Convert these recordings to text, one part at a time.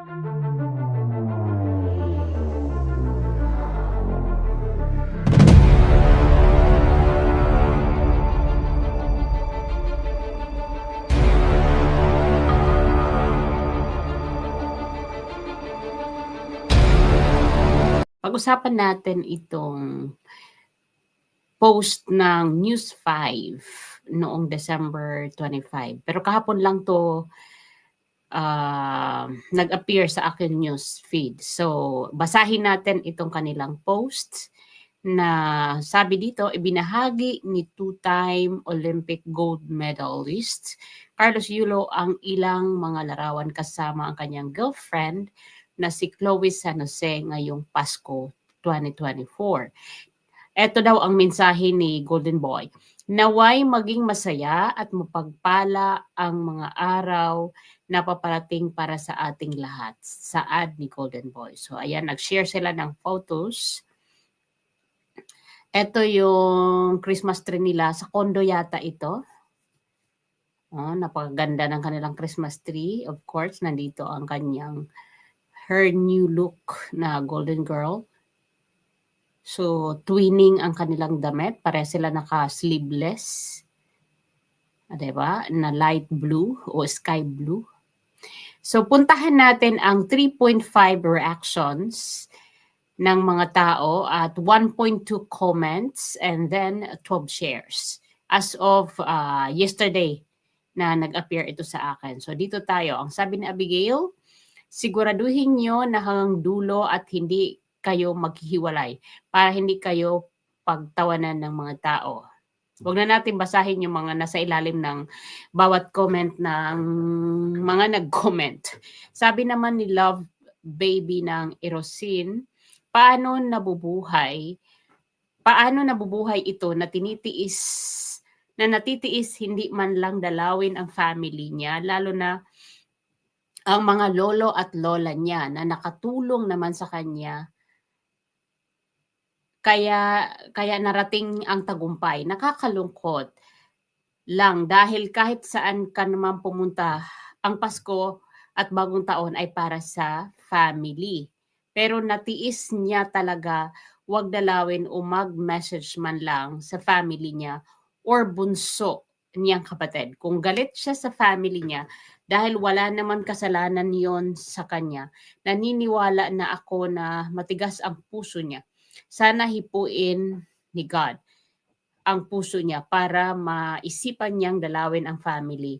Pag-usapan natin itong post ng News 5 noong December 25. Pero kahapon lang 'to, nag-appear sa aking news feed. So, basahin natin itong kanilang post na sabi dito, ibinahagi ni two-time Olympic gold medalist Carlos Yulo ang ilang mga larawan kasama ang kanyang girlfriend na si Chloe San Jose ngayong Pasko 2024. Eto daw ang mensahe ni Golden Boy. Naway maging masaya at mapagpala ang mga araw na paparating para sa ating lahat. Saad ni Golden Boy. So ayan, nag-share sila ng photos. Eto yung Christmas tree nila. Sa condo yata ito. Napakaganda ng kanilang Christmas tree. Of course, nandito ang kanyang her new look na golden girl. So, twinning ang kanilang damit. Pareha sila naka-sleeveless. Diba? Na light blue o sky blue. So, puntahan natin ang 3.5 reactions ng mga tao at 1.2 comments and then 12 shares. As of yesterday na nag-appear ito sa akin. So, dito tayo. Ang sabi ni Abigail, siguraduhin nyo na hanggang dulo at hindi kayo maghihiwalay para hindi kayo pagtawanan ng mga tao. Huwag na natin basahin yung mga nasa ilalim ng bawat comment ng mga nag-comment. Sabi naman ni Love Baby ng Erosin, paano nabubuhay ito na natitiis hindi man lang dalawin ang family niya, lalo na ang mga lolo at lola niya na nakatulong naman sa kanya kaya narating ang tagumpay. Nakakalungkot lang dahil kahit saan ka naman pumunta, ang Pasko at Bagong Taon ay para sa family. Pero natiis niya talaga wag dalawin o mag-message man lang sa family niya or bunso niyang kapatid. Kung galit siya sa family niya dahil wala naman kasalanan yon sa kanya, naniniwala na ako na matigas ang puso niya. Sana hipuin ni God ang puso niya para maisipan niyang dalawin ang family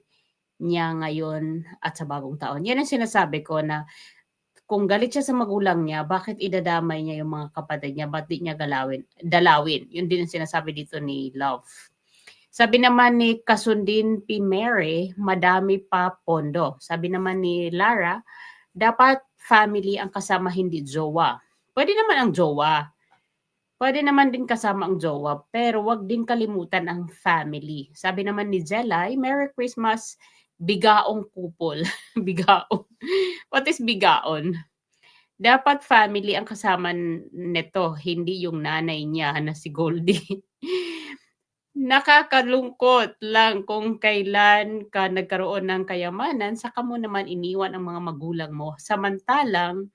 niya ngayon at sa Bagong Taon. Yan ang sinasabi ko na kung galit siya sa magulang niya, bakit idadamay niya yung mga kapatid niya? Ba't di niya dalawin? Yun din ang sinasabi dito ni Love. Sabi naman ni Kasundin P. Mary, madami pa pondo. Sabi naman ni Lara, dapat family ang kasama, hindi jowa. Pwede naman ang jowa. Pwede naman din kasama ang jowa, pero wag din kalimutan ang family. Sabi naman ni Jelay, Merry Christmas, bigaong kupol. Bigaong. What is bigaon? Dapat family ang kasama nito, hindi yung nanay niya na si Goldie. Nakakalungkot lang kung kailan ka nagkaroon ng kayamanan, saka mo naman iniwan ang mga magulang mo. Samantalang,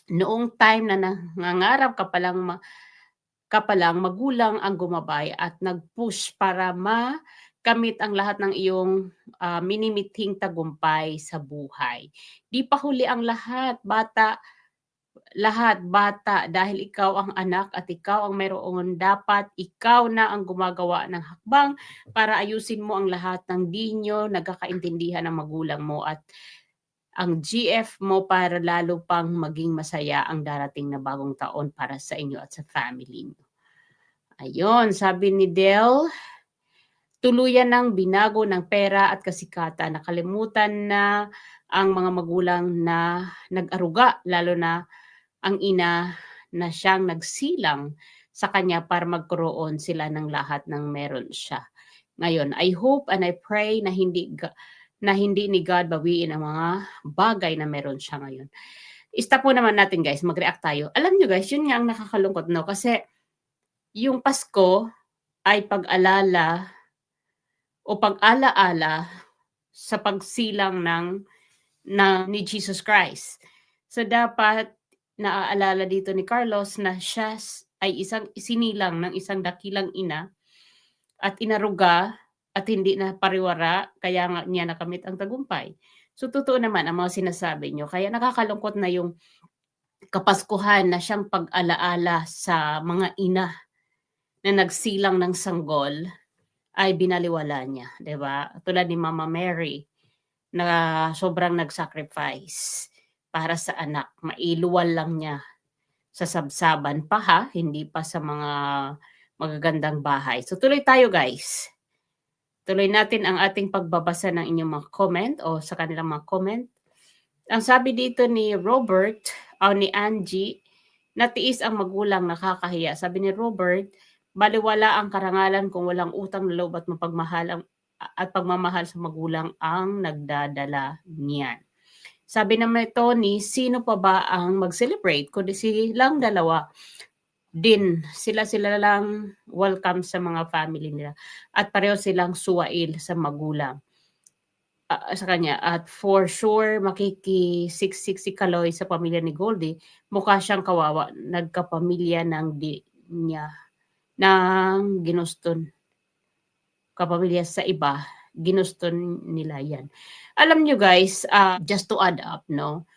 noong time na nangangarap ka palang magulang ang gumabay at nag-push para makamit ang lahat ng iyong minimithing tagumpay sa buhay. Di pa huli ang lahat, bata, dahil ikaw ang anak at ikaw ang mayroon, dapat ikaw na ang gumagawa ng hakbang para ayusin mo ang lahat ng di nyo nagkakaintindihan ng magulang mo at ang GF mo para lalo pang maging masaya ang darating na Bagong Taon para sa inyo at sa family niyo. Ayun, sabi ni Del, tuluyan ng binago ng pera at kasikatan. Nakalimutan na ang mga magulang na nag-aruga, lalo na ang ina na siyang nagsilang sa kanya para magkaroon sila ng lahat ng meron siya. Ngayon, I hope and I pray na hindi ni God bawiin ang mga bagay na meron siya ngayon. Stop po naman natin guys, mag-react tayo. Alam nyo guys, yun nga ang nakakalungkot, no? Kasi yung Pasko ay pag-alala o pag-alaala sa pagsilang ng ni Jesus Christ. So dapat naaalala dito ni Carlos na siya ay isang isinilang ng isang dakilang ina at inaruga at hindi na pariwara, kaya nga niya nakamit ang tagumpay. So totoo naman ang mga sinasabi niyo, kaya nakakalungkot na yung Kapaskuhan na siyang pag-alaala sa mga ina na nagsilang ng sanggol ay binaliwala niya, 'di ba? Tulad ni Mama Mary na sobrang nag-sacrifice para sa anak, mailuwal lang niya sa sabsaban pa ha, hindi pa sa mga magagandang bahay. So tuloy tayo guys. Tuloy natin ang ating pagbabasa ng inyong mga comment o sa kanilang mga comment. Ang sabi dito ni Robert o ni Angie, natiis ang magulang, nakakahiya. Sabi ni Robert, baliwala ang karangalan kung walang utang na loob at at pagmamahal sa magulang ang nagdadala niyan. Sabi naman ni Tony, sino pa ba ang mag-celebrate kundi silang dalawa din, sila lang welcome sa mga family nila at pareho silang suwail sa magulang. Sa kanya at for sure makikisiksik si Kaloy sa pamilya ni Goldie, mukha siyang kawawa, nagkapamilya ng di niya ng ginuston kapamilya sa iba, ginusto nila yan. Alam niyo guys, just to add up 'no,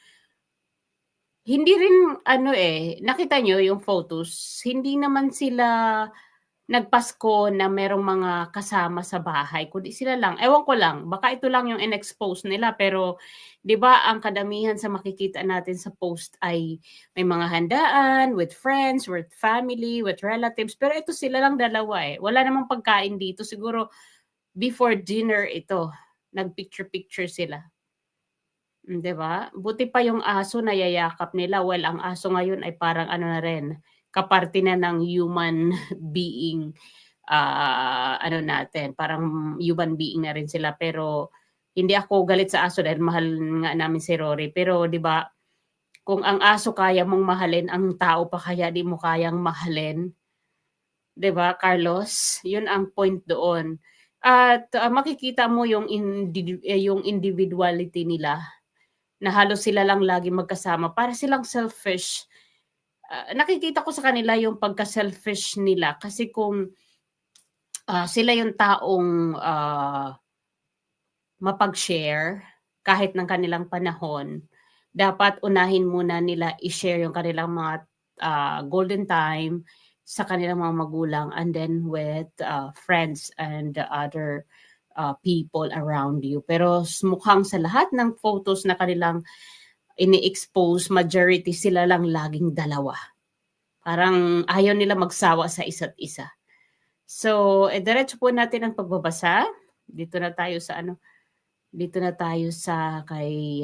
hindi rin ano, nakita niyo yung photos, hindi naman sila nagpasko na merong mga kasama sa bahay kundi sila lang. Ewan ko lang, baka ito lang yung in-expose nila pero 'di ba ang kadamihan sa makikita natin sa post ay may mga handaan with friends, with family, with relatives, pero ito sila lang dalawa, Wala namang pagkain dito, siguro before dinner ito, nag-picture-picture sila. 'Di ba? Buti pa yung aso nayayakap nila, well ang aso ngayon ay parang ano na rin, kaparte na ng human being, ano natin, parang human being na rin sila. Pero hindi ako galit sa aso dahil mahal nga namin si Rory. Pero 'di ba, kung ang aso kaya mong mahalin, ang tao pa kaya di mo kayang mahalin? 'Di ba, Carlos? 'Yun ang point doon. At, makikita mo yung yung individuality nila na halos sila lang laging magkasama, para silang selfish. Nakikita ko sa kanila yung pagka-selfish nila kasi kung, sila yung taong, mapag-share kahit ng kanilang panahon, dapat unahin muna nila i-share yung kanilang mga, golden time sa kanilang mga magulang and then with, friends and the other, people around you. Pero mukhang sa lahat ng photos na kanilang ini-expose, majority sila lang laging dalawa. Parang ayaw nila magsawa sa isa't isa. So, diretso po natin ang pagbabasa. Dito na tayo sa kay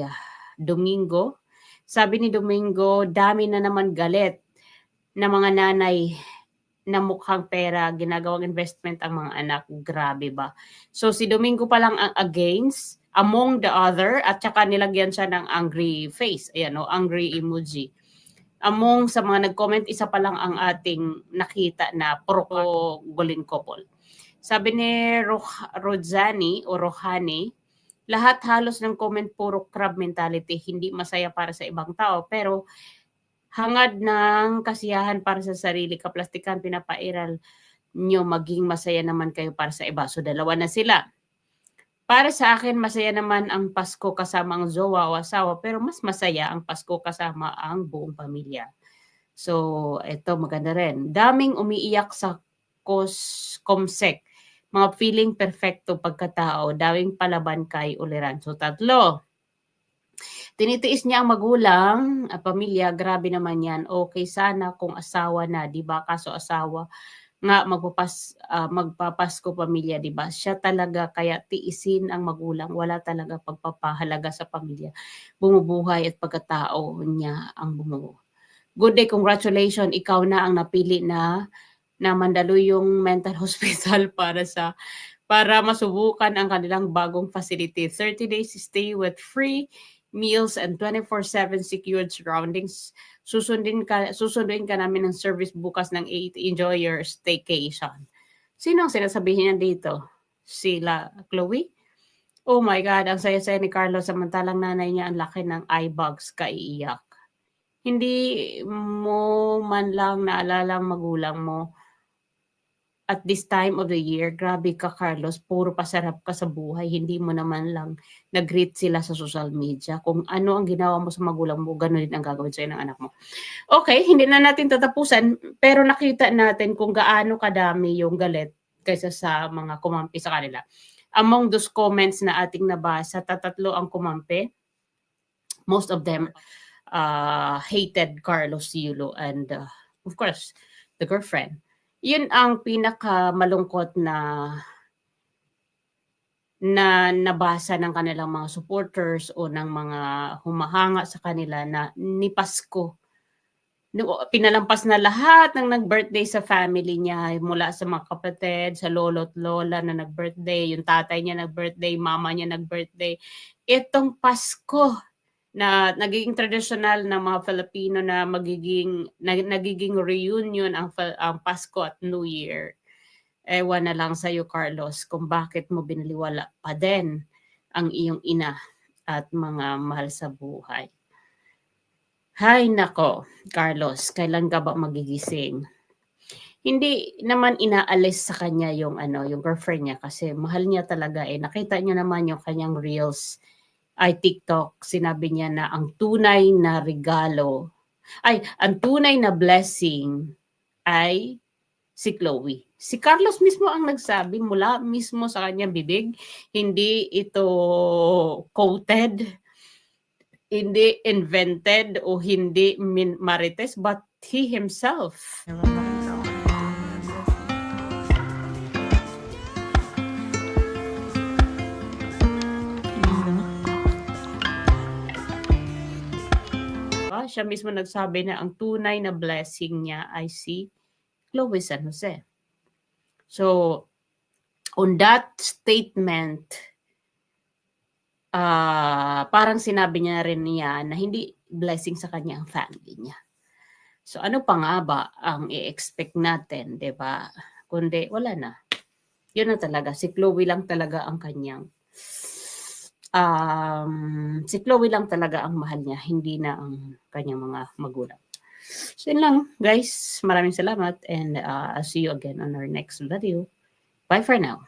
Domingo. Sabi ni Domingo, dami na naman galit na mga nanay na mukhang pera, ginagawang investment ang mga anak. Grabe ba? So, si Domingo pa lang ang against, among the other, at saka nilagyan siya ng angry face. Ayan, angry emoji. Among sa mga nag-comment, isa pa lang ang ating nakita na pro-guling couple. Sabi ni Rodzani o Rohani, lahat halos ng comment puro crab mentality, hindi masaya para sa ibang tao, pero hangad ng kasiyahan para sa sarili, kaplastikan, pinapairal nyo, maging masaya naman kayo para sa iba. So, dalawa na sila. Para sa akin, masaya naman ang Pasko kasama ang jowa o asawa, pero mas masaya ang Pasko kasama ang buong pamilya. So, ito maganda rin. Daming umiiyak sa Comsec. Mga feeling perfecto pagkatao, daming palaban kay uliran. So, 3. Tinitiis niya ang magulang, pamilya, grabe naman yan. Okay sana kung asawa na, di ba? Kaso asawa nga magpapasko pamilya, di ba? Siya talaga, kaya tiisin ang magulang, wala talaga pagpapahalaga sa pamilya. Bumubuhay at pagkatao niya ang bumubuhay. Good day, congratulations, ikaw na ang napili na mandaluyong mental hospital para masubukan ang kanilang bagong facility. 30 days stay with free meals and 24/7 secured surroundings. Susunduin ka namin ng service bukas ng 8. Enjoy your staycation. Sino ang sinasabihin niya dito? Sila Chloe? Oh my God, ang saya-saya ni Carlos samantalang nanay niya ang laki ng eye bags, kaiiyak. Hindi mo man lang naalala ang magulang mo at this time of the year. Grabe ka, Carlos, puro pasarap ka sa buhay, hindi mo naman lang nag-greet sila sa social media. Kung ano ang ginawa mo sa magulang mo, gano'n din ang gagawin sa'yo ng anak mo. Okay, hindi na natin tatapusan, pero nakita natin kung gaano kadami yung galit kaysa sa mga kumampi sa kanila. Among those comments na ating nabasa, tatatlo ang kumampi. Most of them hated Carlos Yulo and of course, the girlfriend. Yun ang pinakamalungkot na nabasa ng kanilang mga supporters o ng mga humahanga sa kanila na ni Pasko. Pinalampas na lahat ng nag-birthday sa family niya, mula sa mga kapatid, sa lolo't lola na nag-birthday, yung tatay niya nag-birthday, mama niya nag-birthday. Itong Pasko na nagiging tradisyonal ng mga Filipino na nagiging reunion ang Pasko at New Year. Ewan na lang sa'yo, Carlos, kung bakit mo binaliwala pa din ang iyong ina at mga mahal sa buhay. Hay nako, Carlos, kailan ka ba magigising? Hindi naman inaalis sa kanya yung yung girlfriend niya kasi mahal niya talaga eh. Nakita niyo naman yung kanyang reels ay TikTok. Sinabi niya na ang tunay na regalo, ang tunay na blessing ay si Chloe. Si Carlos mismo ang nagsabi mula mismo sa kanyang bibig, hindi ito quoted, hindi invented o hindi marites, but he himself. Siya mismo nagsabi na ang tunay na blessing niya ay si Chloe San Jose. So, on that statement, parang sinabi niya rin niya na hindi blessing sa kanya ang family niya. So ano pa nga ba ang i-expect natin, 'di ba? Kundi wala na. 'Yun na talaga, si Chloe lang talaga ang kanyang si Chloe lang talaga ang mahal niya, hindi na ang kanyang mga magulang. So yun lang, guys. Maraming salamat and I'll see you again on our next video. Bye for now.